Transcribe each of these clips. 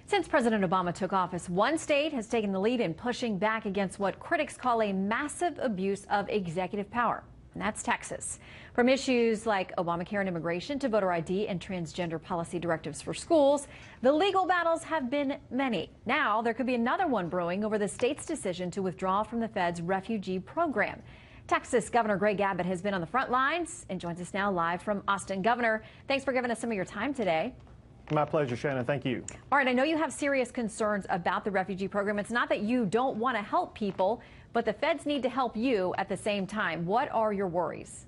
Since President Obama took office, one state has taken the lead in pushing back against what critics call a massive abuse of executive power, and that's Texas. From issues like Obamacare and immigration to voter ID and transgender policy directives for schools, the legal battles have been many. Now there could be another one brewing over the state's decision to withdraw from the Fed's refugee program. Texas Governor Greg Abbott has been on the front lines and joins us now live from Austin. Governor, thanks for giving us some of your time today. My pleasure, Shannon. Thank you. All right, I know you have serious concerns about the refugee program. It's not that you don't want to help people, but the feds need to help you at the same time. What are your worries?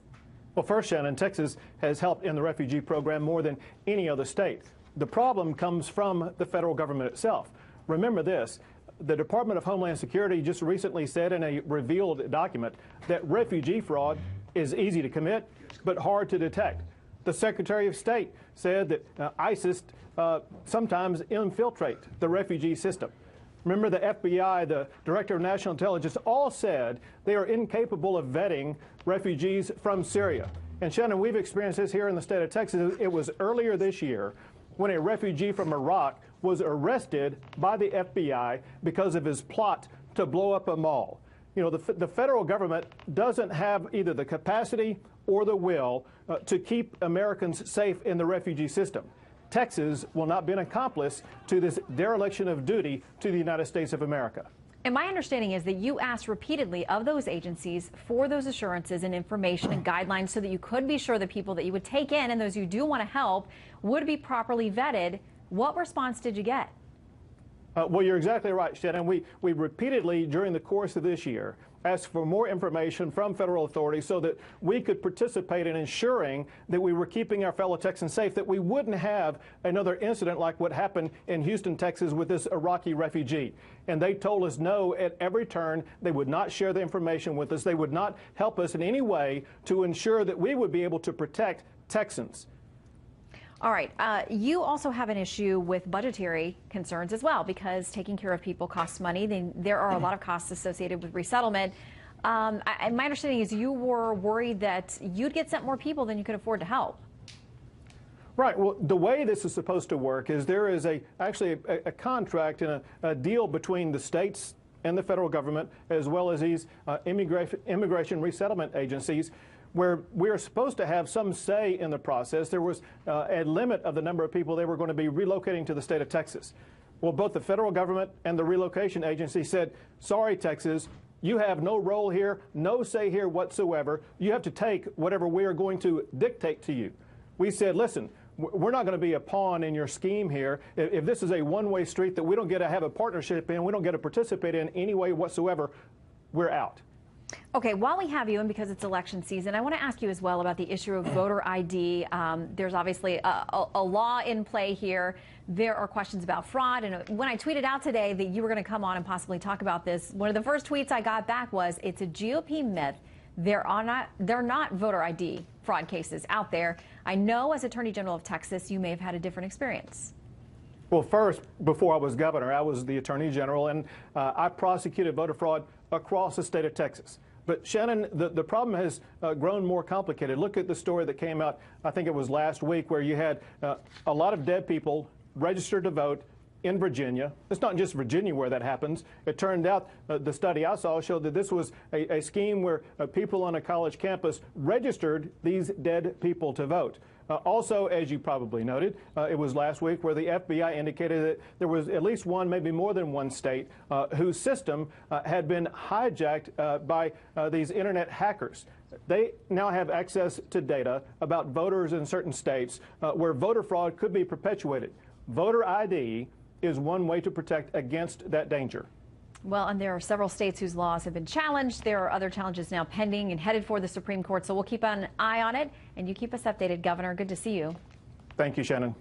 Well, first, Shannon, Texas has helped in the refugee program more than any other state. The problem comes from the federal government itself. Remember this. The Department of Homeland Security just recently said in a revealed document that refugee fraud is easy to commit, but hard to detect. The Secretary of State said that ISIS sometimes infiltrate the refugee system. Remember, the FBI, the Director of National Intelligence, all said they are incapable of vetting refugees from Syria. And Shannon, we've experienced this here in the state of Texas. It was earlier this year when a refugee from Iraq was arrested by the FBI because of his plot to blow up a mall. You know, the federal government doesn't have either the capacity or the will to keep Americans safe in the refugee system. Texas will not be an accomplice to this dereliction of duty to the United States of America. And my understanding is that you asked repeatedly of those agencies for those assurances and information and guidelines so that you could be sure the people that you would take in and those you do want to help would be properly vetted. What response did you get? Well, you're exactly right, Shannon. We repeatedly, during the course of this year, asked for more information from federal authorities so that we could participate in ensuring that we were keeping our fellow Texans safe, that we wouldn't have another incident like what happened in Houston, Texas with this Iraqi refugee. And they told us no at every turn. They would not share the information with us. They would not help us in any way to ensure that we would be able to protect Texans. All right. You also have an issue with budgetary concerns as well, because taking care of people costs money. There are a lot of costs associated with resettlement. My understanding is you were worried that you'd get sent more people than you could afford to help. Right. Well, the way this is supposed to work is there is actually a contract and a deal between the states and the federal government, as well as these immigration resettlement agencies, where we are supposed to have some say in the process. There was a limit of the number of people they were going to be relocating to the state of Texas. Well, both the federal government and the relocation agency said, sorry, Texas, you have no role here, no say here whatsoever. You have to take whatever we are going to dictate to you. We said, listen, we're not going to be a pawn in your scheme here. If this is a one-way street that we don't get to have a partnership in, we don't get to participate in any way whatsoever, we're out. Okay, while we have you, and because it's election season, I want to ask you as well about the issue of voter ID. There's obviously a law in play here. There are questions about fraud. And when I tweeted out today that you were going to come on and possibly talk about this, one of the first tweets I got back was, it's a GOP myth. There are not voter ID fraud cases out there. I know as Attorney General of Texas, you may have had a different experience. Well, first, before I was governor, I was the Attorney General, and I prosecuted voter fraud across the state of Texas. But Shannon, the problem has grown more complicated. Look at the story that came out, I think it was last week, where you had a lot of dead people registered to vote in Virginia. It's not just Virginia where that happens. It turned out the study I saw showed that this was a scheme where people on a college campus registered these dead people to vote. Also, as you probably noted, it was last week where the FBI indicated that there was at least one, maybe more than one state, whose system had been hijacked by these internet hackers. They now have access to data about voters in certain states where voter fraud could be perpetuated. Voter ID is one way to protect against that danger. Well, and there are several states whose laws have been challenged. There are other challenges now pending and headed for the Supreme Court. So we'll keep an eye on it, and you keep us updated, Governor. Good to see you. Thank you, Shannon.